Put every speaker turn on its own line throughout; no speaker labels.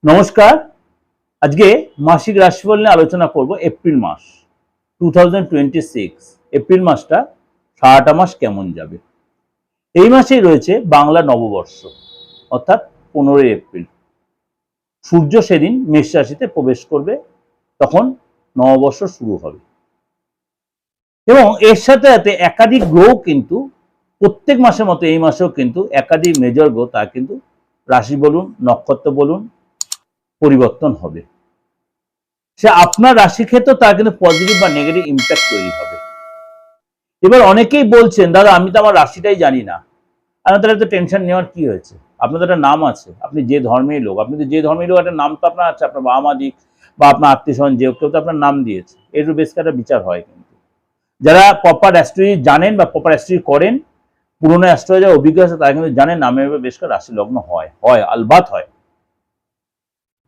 নমস্কার। আজকে মাসিক রাশিফল নিয়ে আলোচনা করব। এপ্রিল মাস 2026 এপ্রিল মাসটা সারাটা মাস কেমন যাবে। এই মাসেই রয়েছে বাংলা নববর্ষ, অর্থাৎ 15 এপ্রিল। সূর্য সেদিন মেষ রাশিতে প্রবেশ করবে, তখন নববর্ষ শুরু হবে। এবং এর সাথে সাথে একাধিক গ্রহ কিন্তু প্রত্যেক মাসের মতো এই মাসেও কিন্তু একাধিক মেজর গ্রহ তা কিন্তু রাশি বলুন, নক্ষত্র বলুন, পরিবর্তন হবে। সে আপনার রাশি ক্ষেত্রে তার কিন্তু পজিটিভ বা নেগেটিভ ইম্প্যাক্ট তৈরি হবে। এবার অনেকেই বলছেন, দাদা আমি তো আমার রাশিটাই জানি না। আপনাদের এত টেনশন নেওয়ার কি হয়েছে? আপনাদের একটা নাম আছে, আপনি যে ধর্মের লোক, আপনি তো যে ধর্মের লোক, একটা নাম তো আপনার আছে, আপনার বাবা মা দিক বা আপনার আত্মীয় স্বজন যে কেউ তো আপনার নাম দিয়েছে। এর বেশ একটা বিচার হয়। কিন্তু যারা প্রপার অ্যাস্ট্রোলজি জানেন বা প্রপার অ্যাস্ট্রোলজি করেন, পুরোনো অ্যাস্ট্রোলজার অভিজ্ঞ আছে, তারা কিন্তু জানেন নামের বেশ করে রাশি লগ্ন হয়, আলবাত হয়।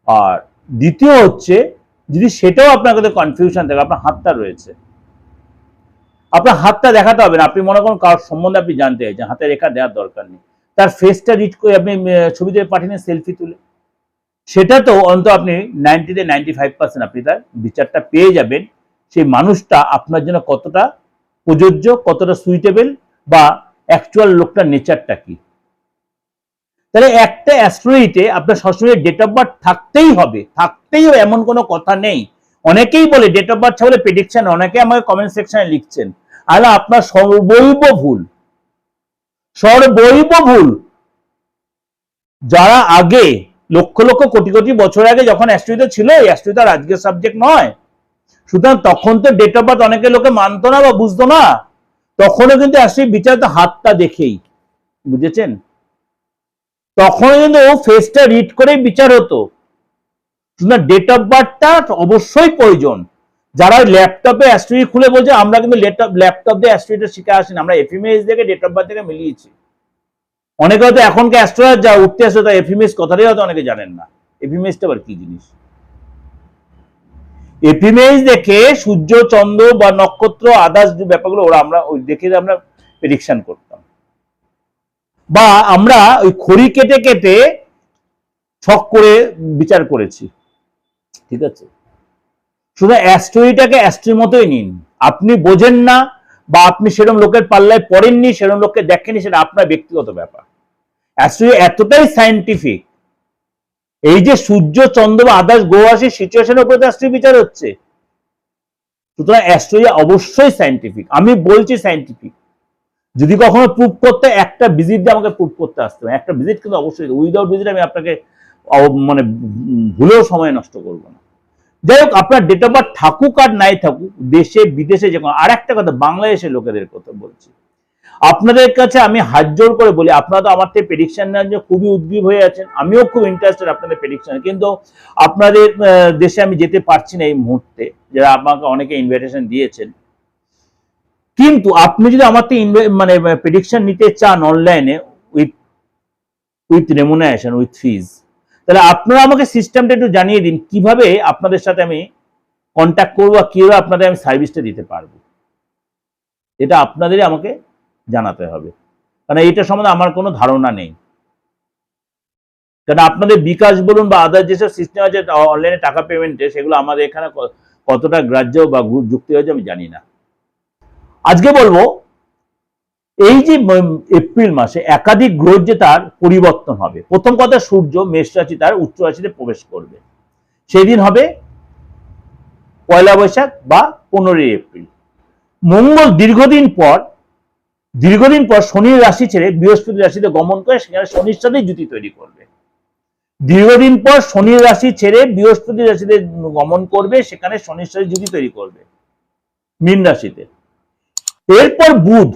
আর দ্বিতীয় হচ্ছে, যদি সেটাও আপনার কাছে কনফিউশন থাকে, আপনার হাতটা রয়েছে, আপনার হাতটা দেখাতে হবে না। আপনি মনে করুন কারোর সম্বন্ধে আপনি জানতে চাইছেন, হাতে রেখা দেওয়ার দরকার নেই, তার ফেসটা রিড করে আপনি ছবিতে পাঠিয়ে সেলফি তুলে, সেটা তো অন্তত আপনি 90-95% আপনি তার বিচারটা পেয়ে যাবেন। সেই মানুষটা আপনার জন্য কতটা প্রযোজ্য, কতটা সুইটেবল, বা অ্যাকচুয়াল লোকটার নেচারটা কি। তাহলে একটা অ্যাস্ট্রোলজিতে আপনার সবসময় ডেট অফ বার্থ থাকতেই হবে, এমন কোনো কথা নেই। অনেকেই বলে ডেট অফ বার্থ ছাড়া প্রেডিকশন, অনেকে আমাকে কমেন্ট সেকশনে লিখছেন, আলা আপনার সর্বৈব ভুল। যারা আগে লক্ষ লক্ষ কোটি কোটি বছর আগে যখন অ্যাস্ট্রোলজিতে ছিল, এই অ্যাস্ট্রোলজি তার আজকের সাবজেক্ট নয়। সুতরাং তখন তো ডেট অফ বার্থ অনেকে লোকে মানতো না বা বুঝতো না। তখনও কিন্তু অ্যাস্ট্রোলজি বিচার তো হাতটা দেখেই, বুঝেছেন? তখন কিন্তু ফেসটা রিড করে বিচার হতো। ডেট অফ বার্থটা অবশ্যই প্রয়োজন। যারা ল্যাপটপে অ্যাস্ট্রোলজি খুলে বলছে আমরা কিন্তু ল্যাপটপ দিয়ে অ্যাস্ট্রোলজিটা শিখে আসিনি, আমরা এফএমএস দেখে ডেট অফ বার্থ থেকে মিলিয়েছি। অনেকে হয়তো এখনকার অ্যাস্ট্রোলজার যা উঠতে আসে তা এফএমএস কথাটাই হয়তো অনেকে জানেন না। এফএমএসটা আবার কি জিনিস? এফএমএস দেখে সূর্য, চন্দ্র বা নক্ষত্র আদার্স যে ব্যাপারগুলো আমরা ওই দেখে আমরা প্রেডিকশন করতাম, বা আমরা ওই খড়ি কেটে কেটে ছক করে বিচার করেছি। ঠিক আছে, শুধু অ্যাস্ট্রোলজিটাকে অ্যাস্ট্রোর মতোই নিন। আপনি বোঝেন না বা আপনি সেরকম লোকের পাল্লায় পড়েননি, সেরকম লোককে দেখেনি, সেটা আপনার ব্যক্তিগত ব্যাপার। অ্যাস্ট্রোলজি এতটাই সায়েন্টিফিক, এই যে সূর্য, চন্দ্র বা আদার্স গ্রহ আসে সিচুয়েশনের উপরে অ্যাস্ট্রোলজি বিচার হচ্ছে। সুতরাং অ্যাস্ট্রোলজি অবশ্যই সায়েন্টিফিক, আমি বলছি সায়েন্টিফিক। যদি কখনো প্রুভ করতে, একটা ভিজিট দিয়ে আমাকে প্রুভ করতে আসতে হবে। একটা ভিজিট কিন্তু অবশ্যই, উইদাউট ভিজিট আমি আপনাকে মানে ভুলেও সময় নষ্ট করবো না। যাই হোক, আপনার ডেট অফ বার্থ থাকুক আর নাই থাকুক, দেশে বিদেশে যে কোনো, আর একটা কথা বাংলাদেশের লোকেদের কথা বলছি, আপনাদের কাছে আমি হাত জোর করে বলি, আপনারা তো আমার থেকে প্রেডিকশন নেওয়ার জন্য খুবই উদ্গ্রীব হয়ে আছেন, আমিও খুব ইন্টারেস্টেড আপনাদের প্রেডিকশনে, কিন্তু আপনাদের দেশে আমি যেতে পারছি না এই মুহূর্তে, যারা আমাকে অনেকে ইনভাইটেশন দিয়েছেন। কিন্তু আপনি যদি আমার থেকে মানে প্রেডিকশন নিতে চান অনলাইনে উইথ রেমুনারেশন, উইথ ফিজ, তাহলে আপনারা আমাকে সিস্টেমটা একটু জানিয়ে দিন, কিভাবে আপনাদের সাথে আমি কন্ট্যাক্ট করবো, কিভাবে আপনাদের আমি সার্ভিসটা দিতে পারবো। এটা আপনাদেরই আমাকে জানাতে হবে, কারণ এটা সম্বন্ধে আমার কোনো ধারণা নেই। কারণ আপনাদের বিকাশ বলুন বা আদার যেসব সিস্টেম আছে অনলাইনে টাকা পেমেন্টে, সেগুলো আমাদের এখানে কতটা গ্রাহ্য বা যুক্তি হয়েছে আমি জানি না। আজকে বলবো, এই যে এপ্রিল মাসে একাধিক গ্রহ যে তার পরিবর্তন হবে। প্রথম কথা, সূর্য মেষ রাশি তার উচ্চ রাশিতে প্রবেশ করবে, সেই দিন হবে 1 বৈশাখ বা 15 এপ্রিল। মঙ্গল দীর্ঘদিন পর শনির রাশি ছেড়ে বৃহস্পতি রাশিতে গমন করে, সেখানে শনির সাথে জুতি তৈরি করবে। দীর্ঘদিন পর শনির রাশি ছেড়ে বৃহস্পতি রাশিতে গমন করবে, সেখানে শনির সাথে জুতি তৈরি করবে মীন রাশিতে। এরপর বুধ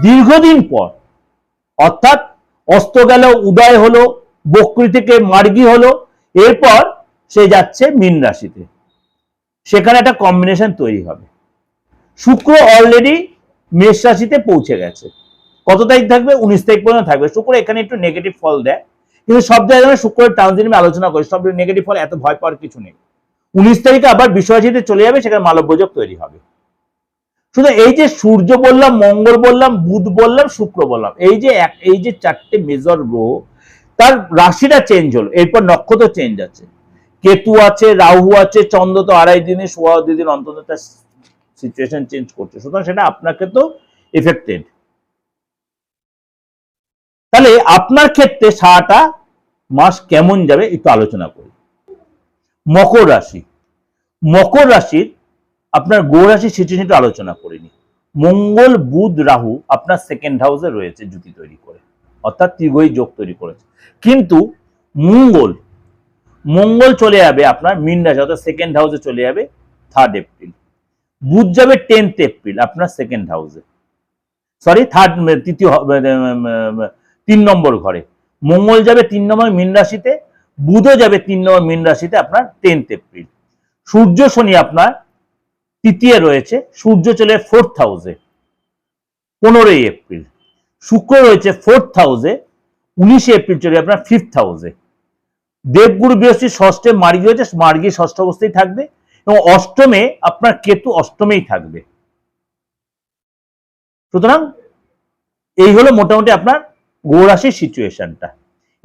দীর্ঘদিন পর, অর্থাৎ অস্ত গেল, উদয় হলো, বক্রী থেকে মার্গী হলো, এরপর সে যাচ্ছে মীন রাশিতে, সেখানে একটা কম্বিনেশন তৈরি হবে। শুক্র অলরেডি মেষ রাশিতে পৌঁছে গেছে। কত তারিখ থাকবে? 19 তারিখ পর্যন্ত থাকবে। শুক্র এখানে একটু নেগেটিভ ফল দেয়, কিন্তু সব জায়গায় শুক্রের ট্রানজিট আমি আলোচনা করি, সব নেগেটিভ ফল, এত ভয় পাওয়ার কিছু নেই। 19 তারিখে আবার বৃষ রাশিতে চলে যাবে, সেখানে মালব্যযোগ তৈরি হবে। শুধু এই যে সূর্য বললাম, মঙ্গল বললাম, বুধ বললাম, শুক্র বললাম, এই যে চারটে মেজর গ্রহ, তার রাশিটা চেঞ্জ হলো, এরপর নক্ষত্র চেঞ্জ আছে, কেতু আছে, রাহু আছে, চন্দ্র তো 2.5 দিনে 2.5 দিন অন্তত তার সিচুয়েশন চেঞ্জ করছে, সুতরাং সেটা আপনাকে তো এফেক্টেড। তাহলে আপনার ক্ষেত্রে সারাটা মাস কেমন যাবে একটু আলোচনা করি। মকর রাশি, মকর রাশির আপনার গ্রহ রাশির সিচুয়েশন একটু আলোচনা করিনি। মঙ্গল, বুধ, রাহু আপনার সেকেন্ড হাউসে রয়েছে জুতি তৈরি করে, অর্থাৎ ত্রিগ্রহী যোগ তৈরি করেছে। কিন্তু মঙ্গল চলে যাবে আপনার মীন রাশি, অর্থাৎ সেকেন্ড হাউসে চলে যাবে 3rd এপ্রিল। বুধ যাবে 10th এপ্রিল আপনার সেকেন্ড হাউসে, সরি তিন নম্বর ঘরে। মঙ্গল যাবে 3 নম্বর মীন রাশিতে, বুধও যাবে 3 নম্বর মীন রাশিতে আপনার 10th এপ্রিল। সূর্য শনি আপনার তৃতীয় রয়েছে, সূর্য চলে 4th হাউসে 15ই এপ্রিল। শুক্র রয়েছে 4th হাউসে 19 এপ্রিল চলে আপনার 5th হাউসে। দেবগুরু বৃহস্পতি ষষ্ঠে মার্গী হয়েছে, মার্গী ষষ্ঠ অবস্থায় থাকবে, এবং অষ্টমে আপনার কেতু অষ্টমেই থাকবে। সুতরাং এই হলো মোটামুটি আপনার গ্রহ রাশির সিচুয়েশনটা।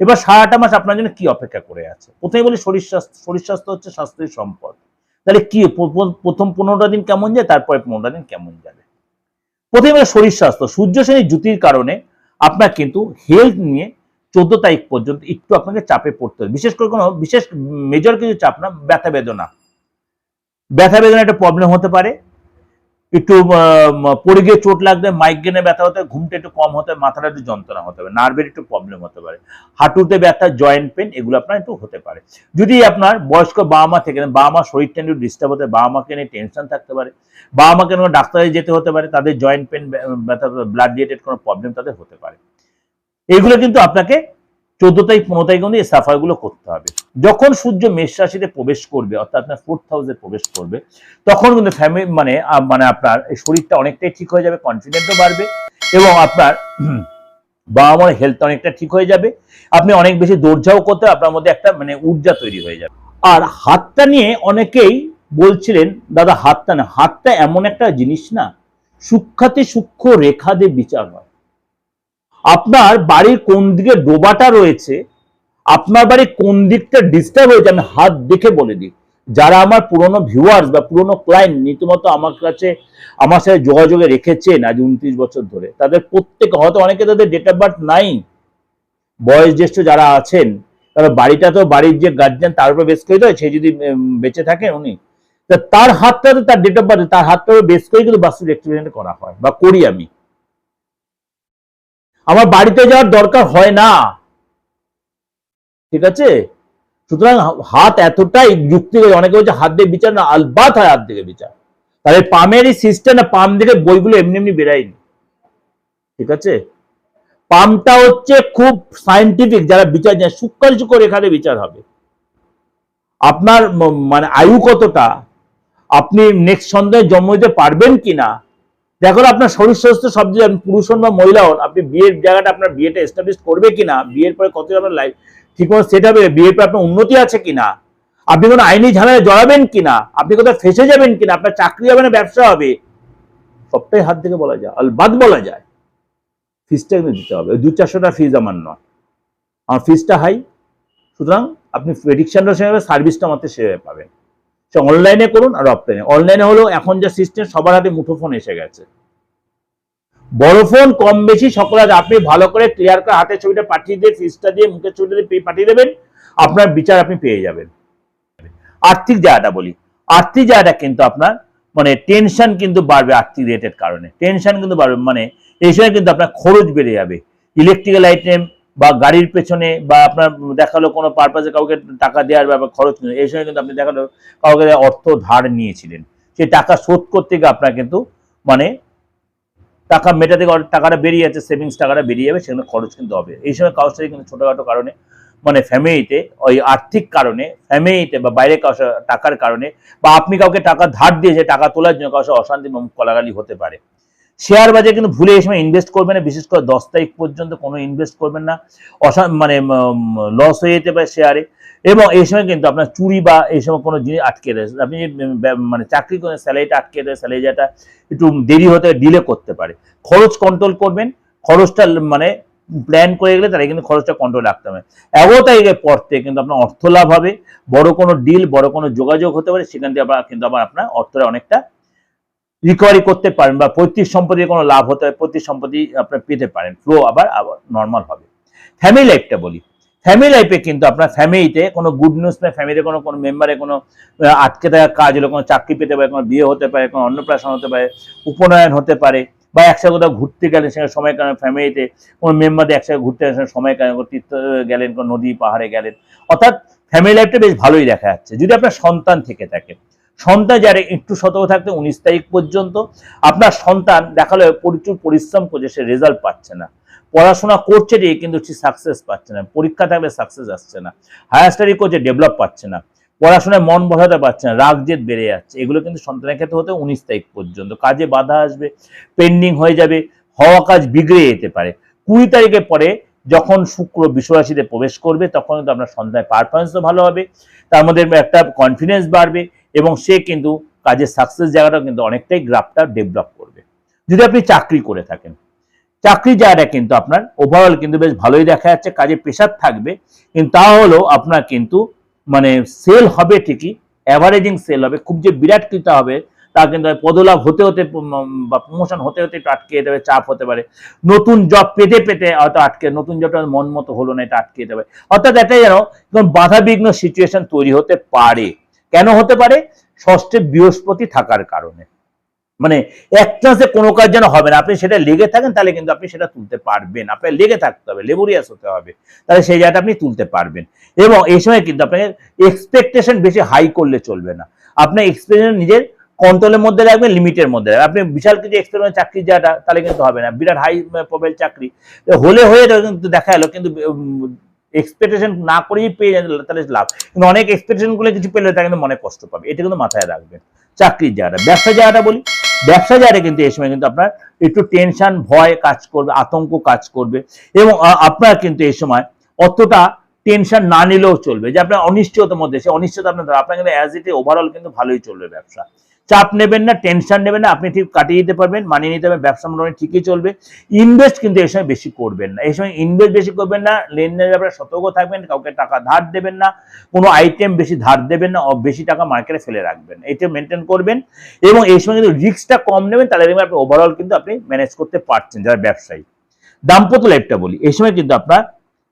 এবার সারাটা মাস আপনার জন্য কি অপেক্ষা করে আছে। প্রথমে বলি শরীর স্বাস্থ্য, শরীর স্বাস্থ্য হচ্ছে স্বাস্থ্যের সম্পদ। তাহলে কি প্রথম 15টা দিন কেমন যায়, তারপরে 15টা দিন কেমন যাবে। প্রথমে শরীর স্বাস্থ্য, সূর্য শনি জ্যোতির কারণে আপনার কিন্তু হেলথ নিয়ে 14 তারিখ পর্যন্ত একটু আপনাকে চাপে পড়তে হবে। বিশেষ করে কোনো বিশেষ মেজর কিছু চাপ না, ব্যথা বেদনা একটা প্রবলেম হতে পারে, একটু পড়ে গিয়ে চোট লাগবে, মাইগ্রেনে ব্যথা হতে, ঘুমটা একটু কম হতে, মাথাটা একটু যন্ত্রণা হতে পারে, নার্ভের একটু প্রবলেম হতে পারে, হাঁটুতে ব্যথা, জয়েন্ট পেন, এগুলো আপনার একটু হতে পারে। যদি আপনার বয়স্ক বাবা মা থেকে বাবা মা শরীরটা একটু ডিস্টার্ব হতে, বাবা মাকে নিয়ে টেনশন থাকতে পারে, বাবা মাকে নিয়ে ডাক্তারে যেতে হতে পারে, তাদের জয়েন্ট পেন ব্যথা, ব্লাড রিলেটেড কোনো প্রবলেম তাদের হতে পারে। এগুলো কিন্তু আপনাকে 14 তারিখ 15 তারিখ মধ্যে এই সাফারগুলো করতে হবে। যখন সূর্য মেষ রাশিতে প্রবেশ করবে, অর্থাৎ আপনার 4th হাউসে প্রবেশ করবে, তখন কিন্তু ফ্যামিলি মানে আপনার এই শরীরটা অনেকটাই ঠিক হয়ে যাবে, কনফিডেন্টও বাড়বে, এবং আপনার বাবা মার হেলথ অনেকটা ঠিক হয়ে যাবে। আপনি অনেক বেশি দৌড়ঝাও করতে, আপনার মধ্যে একটা ঊর্জা তৈরি হয়ে যাবে। আর হাতটা নিয়ে অনেকেই বলছিলেন, দাদা হাতটা না, হাতটা এমন একটা জিনিস না, সূক্ষ্মাতি সূক্ষ্ম রেখা দিয়ে বিচার হয়। আপনার বাড়ির কোন দিকে ডোবাটা রয়েছে, আপনার বাড়ির কোন দিকটা ডিস্টার্ব হয়েছে, আমি হাত দেখে বলে দিই। যারা আমার পুরনো ভিউয়ার্স বা পুরনো ক্লায়েন্ট রীতিমতো আমার সাথে যোগাযোগে রেখেছেন আজ 29 বছর ধরে, তাদের প্রত্যেকে, হয়তো অনেকে তাদের ডেট অফ বার্থ নাই, বয়স জ্যেষ্ঠ যারা আছেন, তারা বাড়িটা তো বাড়ির যে গার্জিয়ান তার উপর বেস করে দেয়, সে যদি বেঁচে থাকেন উনি, তার হাতটাতে, তার ডেট অফ বার্থ তার হাতটা বেস করে কিন্তু বাস্তু রেক্টিফিকেশন করা হয় বা করি আমি। আমার বাড়িতে যাওয়ার দরকার হয় না, ঠিক আছে। সুতরাং হাত এতটাই যুক্তি, অনেকে বলছে হাত দিয়ে বিচার না, আলবাত হয় হাত দিকে বিচার। তাহলে পামেরই সিস্টেম না, পাম দিকে বইগুলো এমনি এমনি বেরায়নি, ঠিক আছে। পামটা হচ্ছে খুব সায়েন্টিফিক, যারা বিচার জানে, সূক্ষ্ম সূক্ষ্ম রেখাতে বিচার হবে। আপনার আয়ু কতটা, আপনি নেক্সট সন্তানে জন্ম দিতে পারবেন কিনা, দেখো আপনার শরীর স্বাস্থ্য সব দিকে, পুরুষ হন বা মহিলা হন, আপনি বিয়ের জায়গাটা আপনার বিয়েটা এস্টাবলিশ করবে কিনা, বিয়ের পরে কত আপনার লাইফ ঠিক মতো সেট হবে, বিয়ের পর আপনার উন্নতি আছে কিনা, আপনি কোনো আইনি ঝামেলায় জড়াবেন কিনা, আপনি কোথাও ফেসে যাবেন কিনা, আপনার চাকরি হবে না ব্যবসা হবে, সবটাই হাত থেকে বলা যায়, আলবাদ বলা যায়। ফিসটা কিন্তু দিতে হবে, 200-400 টাকা ফিস আমার নয়, আমার ফিসটা হাই। সুতরাং আপনি প্রেডিকশনটা সেভাবে, সার্ভিসটা আমাদের সেভাবে পাবেন। সে অনলাইনে করুন আর অফলাইনে। অনলাইনে হলো এখন যে সিস্টেম, সবার হাতে মুঠোফোন এসে গেছে, বড় ফোন কম বেশি সকলের, আপনি ভালো করে ক্লিয়ার করে হাতের ছবিটা পাঠিয়ে দিয়ে, ফিসটা দিয়ে, মুখের ছবিটা দিয়ে পাঠিয়ে দেবেন, আপনার বিচার আপনি পেয়ে যাবেন। আর্থিক জায়গাটা বলি, আর্থিক জায়গাটা কিন্তু আপনার টেনশন কিন্তু বাড়বে, আর্থিক রিলেটেড কারণে টেনশন কিন্তু বাড়বে, এই সময় কিন্তু আপনার খরচ বেড়ে যাবে। ইলেকট্রিক্যাল আইটেম বা গাড়ির পেছনে, বা আপনার দেখালো কোনো পারপাসে কাউকে টাকা দেওয়ার বা খরচ, এই সময় কিন্তু আপনি দেখালো কাউকে অর্থ ধার নিয়েছিলেন, সেই টাকা শোধ করতে গিয়ে আপনার কিন্তু টাকা মেটাতে, টাকাটা বেরিয়ে যাচ্ছে, সেভিংস টাকাটা বেরিয়ে যাবে, সেখানে খরচ কিন্তু হবে। এই সময় কারোর সাথে কিন্তু ছোটখাটো কারণে ফ্যামিলিতে, ওই আর্থিক কারণে, ফ্যামিলিতে বা বাইরে কারোর টাকার কারণে, বা আপনি কাউকে টাকা ধার দিয়েছে টাকা তোলার জন্য, কারোর সাথে অশান্তি কলাগালি হতে পারে। শেয়ার বাজারে কিন্তু ভুলে এই সময় ইনভেস্ট করবেন না, বিশেষ করে 10 তারিখ পর্যন্ত কোনো ইনভেস্ট করবেন না, লস হয়ে যেতে পারে শেয়ারে। এবং এই সময় কিন্তু আপনার চুরি বা এই সময় কোনো জিনিস আটকে রয়েছে, আপনি চাকরি করেন, স্যালারিটা আটকে রয়েছে, স্যালারিটা একটু দেরি হতে ডিলে করতে পারে। খরচ কন্ট্রোল করবেন, খরচটা প্ল্যান করে গেলে তারা কিন্তু খরচটা কন্ট্রোল রাখতে হবে। 11 তারিখের পর থেকে কিন্তু আপনার অর্থ লাভ হবে, বড় কোনো ডিল, বড় কোনো যোগাযোগ হতে পারে, সেখান থেকে কিন্তু আবার আপনার অর্থটা অনেকটা রিকভারি করতে পারেন, বা পৈতৃক সম্পত্তির কোনো লাভ হতে হয়, পৈতৃক সম্পত্তি আপনার পেতে পারেন, ফ্লো আবার নর্মাল হবে। ফ্যামিলি লাইফটা বলি, ফ্যামিলি লাইফে কিন্তু আপনার ফ্যামিলিতে কোনো গুড নিউজ নেই, ফ্যামিলিতে কোনো মেম্বারে কোনো আটকে থাকা কাজ হলো, কোনো চাকরি পেতে পারে, কোনো বিয়ে হতে পারে, কোনো অন্নপ্রাশন হতে পারে, উপনয়ন হতে পারে, বা একসাথে কোথাও ঘুরতে গেলেন সেখানে সময় কাটান, ফ্যামিলিতে কোনো মেম্বারদের একসাথে ঘুরতে গেলেন সময় কাটান, তীর্থ গেলেন, কোনো নদী পাহাড়ে গেলেন, অর্থাৎ ফ্যামিলি লাইফটা বেশ ভালোই দেখা যাচ্ছে। যদি আপনার সন্তান থেকে থাকে, সন্তান যারা একটু সতর্ক থাকতে 19 তারিখ পর্যন্ত, আপনার সন্তান দেখালো প্রচুর পরিশ্রম করছে, সে রেজাল্ট পাচ্ছে না, পড়াশোনা করছে যে কিন্তু সাকসেস পাচ্ছে না, পরীক্ষা থাকলে সাকসেস আসছে না, হায়ার স্টাডি করছে ডেভেলপ পাচ্ছে না, পড়াশোনায় মন বসাতে পারছে না, রাগ জেদ বেড়ে যাচ্ছে, এগুলো কিন্তু সন্তানের ক্ষেত্রে হতে 19 তারিখ পর্যন্ত। কাজে বাধা আসবে, পেন্ডিং হয়ে যাবে, হওয়া কাজ বিগড়ে যেতে পারে। 20 তারিখের পরে যখন শুক্র বিশ্বরাশিতে প্রবেশ করবে তখন কিন্তু আপনার সন্তানের পারফরমেন্সও ভালো হবে, তার মধ্যে একটা কনফিডেন্স বাড়বে, এবং সে কিন্তু কাজের সাকসেস জায়গাটা কিন্তু অনেকটাই গ্রাফটা ডেভেলপ করবে। যদি আপনি চাকরি করে থাকেন, চাকরি জায়গাটা কিন্তু আপনার ওভারঅল কিন্তু বেশ ভালোই দেখা যাচ্ছে, কাজে প্রেশার থাকবে, কিন্তু তা হলেও আপনার কিন্তু মানে সেল হবে ঠিকই, অ্যাভারেজিং সেল হবে, খুব যে বিরাট কিতা হবে তা কিন্তু পদলাভ হতে হতে বা প্রমোশন হতে হতে একটু আটকে যেতে পারে, চাপ হতে পারে, নতুন জব পেতে পেতে হয়তো আটকে, নতুন জবটা মন মতো হলো না, এটা আটকে যেতে পারে, অর্থাৎ এটাই যেন বাধা বিঘ্ন সিচুয়েশন তৈরি হতে পারে। কেন হতে পারে? ষষ্ঠে বৃহস্পতি থাকার কারণে, মানে একটা যে কোনো কাজ যেন হবে না, আপনি সেটা লেগে থাকেন তাহলে কিন্তু আপনি সেটা তুলতে পারবেন, আপনার লেগে থাকতে হবে, লেবরিয়াস হতে হবে, তাহলে সেই জায়গাটা আপনি তুলতে পারবেন। এবং এই সময় কিন্তু আপনাকে এক্সপেকটেশন বেশি হাই করলে চলবে না, আপনার এক্সপেকটেশন নিজের কন্ট্রোলের মধ্যে রাখবেন, লিমিটের মধ্যে রাখবেন। আপনি বিশাল কিছু এক্সপেরিমেন্ট চাকরি যাটা তাহলে কিন্তু হবে না, বিরাট হাই প্রোফাইল চাকরি হলে হয়ে যাবে, কিন্তু দেখা গেলো কিন্তু এক্সপেকটেশন না করেই পেয়ে যান তাহলে লাভ, কিন্তু অনেক এক্সপেকটেশন করলে কিছু পেলে তা কিন্তু মনে কষ্ট পাবে, এটা কিন্তু মাথায় রাখবেন। চাকরির জায়গাটা, ব্যবসা জায়গাটা বলি, ব্যবসা জায়গাটা কিন্তু এই সময় কিন্তু আপনার একটু টেনশন, ভয় কাজ করবে, আতঙ্ক কাজ করবে, এবং আপনার কিন্তু এই সময় অতটা টেনশন না নিলেও চলবে, যে আপনার অনিশ্চয়তার মধ্যে, সে অনিশ্চয়তা আপনার কিন্তু অ্যাজ ইট ওভারঅল কিন্তু ভালোই চলবে ব্যবসা। চাপ নেবেন না, টেনশন নেবেন না, আপনি ঠিক কাটিয়ে দিতে পারবেন, মানিয়ে নিতে পারবেন, ব্যবসা মোটামুটি ঠিকই চলবে। ইনভেস্ট কিন্তু এই সময় বেশি করবেন না, এই সময় ইনভেস্ট বেশি করবেন না, লেনদেনের ব্যাপারে সতর্ক থাকবেন, কাউকে টাকা ধার দেবেন না, কোনো আইটেম বেশি ধার দেবেন না, বেশি টাকা মার্কেটে ফেলে রাখবেন, এটা মেনটেন করবেন। এবং এই সময় কিন্তু রিস্কটা কম নেবেন, তাহলে দেখবেন আপনি ওভারঅল কিন্তু আপনি ম্যানেজ করতে পারছেন যারা ব্যবসায়ী। দাম্পত্য লাইফটা বলি, এই সময় কিন্তু আপনার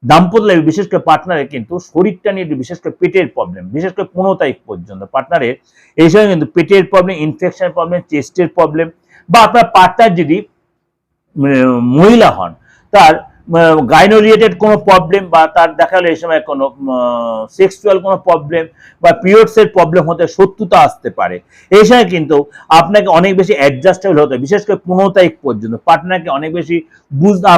দাম্পত্য লাইফ, বিশেষ করে পার্টনারের কিন্তু শরীরটা নিয়ে, বিশেষ করে পেটের প্রবলেম, বিশেষ করে 15 তারিখ পর্যন্ত পার্টনারের এই সময় কিন্তু পেটের প্রবলেম, ইনফেকশনের প্রবলেম, চেস্টের প্রবলেম, বা আপনার পার্টনার যদি মহিলা হন তার গাইনো রিলেটেড কোনো প্রবলেম, বা তার দেখা গেলো এই সময় কোনো সেক্সুয়াল কোনো প্রবলেম বা পিরিয়ডসের প্রবলেম হতে শত্রুতা আসতে পারে। এই সময় কিন্তু আপনাকে অনেক বেশি অ্যাডজাস্টেবল হতে হবে, বিশেষ করে 15 তারিখ পর্যন্ত পার্টনারকে অনেক বেশি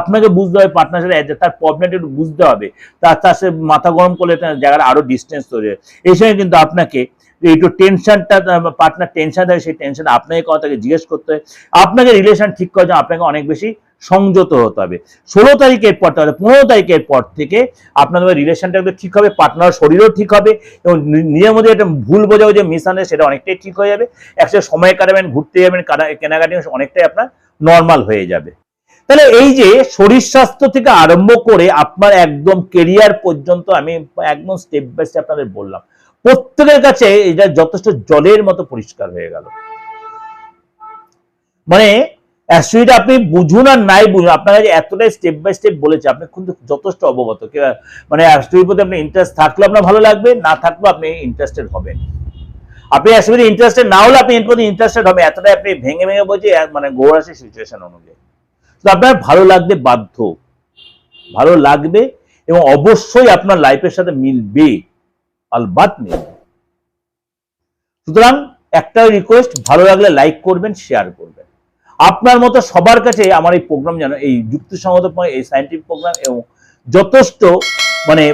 আপনাকে বুঝতে হবে, পার্টনার সাথে তার প্রবলেমটা একটু বুঝতে হবে, তার সাথে মাথা গরম করলে জায়গাটা আরো ডিস্টেন্স তৈরি হয়। এই সময় কিন্তু আপনাকে একটু টেনশনটা, পার্টনার টেনশন থাকে, সেই টেনশন আপনাকে কথাকে জিজ্ঞেস করতে হয়, আপনাকে রিলেশন ঠিক করার জন্য আপনাকে অনেক বেশি সংযত হতে হবে। 16 তারিখের পর, তাহলে 15 তারিখের পর থেকে আপনাদের রিলেশনটা ঠিক হবে, পার্টনার শরীরও ঠিক হবে, এবং নিজের মধ্যে একটা ভুল বোঝাবো যে মিশানে সেটা অনেকটাই ঠিক হয়ে যাবে, একসাথে সময় কাটাবেন, ঘুরতে যাবেন, কেনাকাটি অনেকটাই আপনার নর্মাল হয়ে যাবে। তাহলে এই যে শরীর স্বাস্থ্য থেকে আরম্ভ করে আপনার একদম কেরিয়ার পর্যন্ত আমি একদম স্টেপ বাই স্টেপ আপনাদের বললাম, প্রত্যেকের কাছে এটা যথেষ্ট জলের মতো পরিষ্কার হয়ে গেল। মানে অ্যাস্ট্রোলজিটা আপনি বুঝুন আর নাই বুঝুন, আপনার কাছে এতটাই স্টেপ বাই স্টেপ বলেছে, আপনি কিন্তু যথেষ্ট অবগত। মানে অ্যাস্ট্রোলজির প্রতি আপনার ইন্টারেস্ট থাকলে আপনার ভালো লাগবে, না থাকলে আপনি ইন্টারেস্টেড হবেন। আপনি অ্যাস্ট্রোলজি ইন্টারেস্টেড না হলে আপনি এর প্রতি ইন্টারেস্টেড হবে, এতটাই আপনি ভেঙে ভেঙে বলছে, মানে গৌরাশি সিচুয়েশন অনুযায়ী তো আপনার ভালো লাগবে, বাধ্য ভালো লাগবে, এবং অবশ্যই আপনার লাইফের সাথে মিলবে, আলবাত মিলবে। সুতরাং একটা রিকোয়েস্ট, ভালো লাগলে লাইক করবেন, শেয়ার করবেন। আপনার মতো সবার কাছে আমার এই প্রোগ্রাম যেন, এই যুক্তিসঙ্গত, এই সায়েন্টিফিক প্রোগ্রাম এবং যথেষ্ট মানে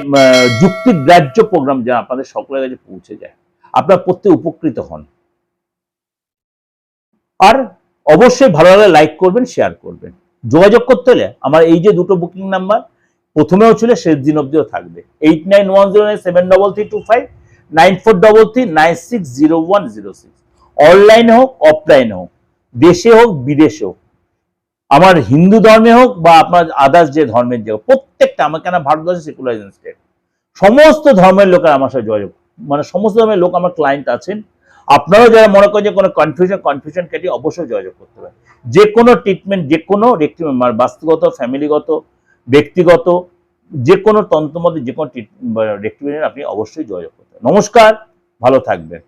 যুক্তিগ্রাহ্য প্রোগ্রাম যেন আপনাদের সকলের কাছে পৌঁছে যায়, আপনার প্রত্যেক উপকৃত হন। আর অবশ্যই ভালো লাগলে লাইক করবেন, শেয়ার করবেন। যোগাযোগ করতে হলে আমার এই যে দুটো বুকিং নাম্বার প্রথমেও ছিল, শেষ দিন অব্দিও থাকবে, 8910733259, 9433960106। অনলাইনে হোক অফলাইনে হোক, দেশে হোক বিদেশে হোক, আমার হিন্দু ধর্মে হোক বা আপনার আদার্স যে ধর্মের যে হোক, প্রত্যেকটা, আমার কেন ভারতবর্ষে সেকুলারিজম স্টেট, সমস্ত ধর্মের লোকের আমার সাথে যোগাযোগ, মানে সমস্ত ধর্মের লোক আমার ক্লায়েন্ট আছেন। আপনারাও যারা মনে করেন যে কোনো কনফিউশন কেটে অবশ্যই যোগাযোগ করতে পারেন। যে কোনো ট্রিটমেন্ট, যে কোনো মানে বাস্তুগত, ফ্যামিলিগত, ব্যক্তিগত, যে কোনো তন্ত্রমতে যে কোনো ট্রিটমেন্ট আপনি অবশ্যই যোগাযোগ করতে পারেন। নমস্কার, ভালো থাকবেন।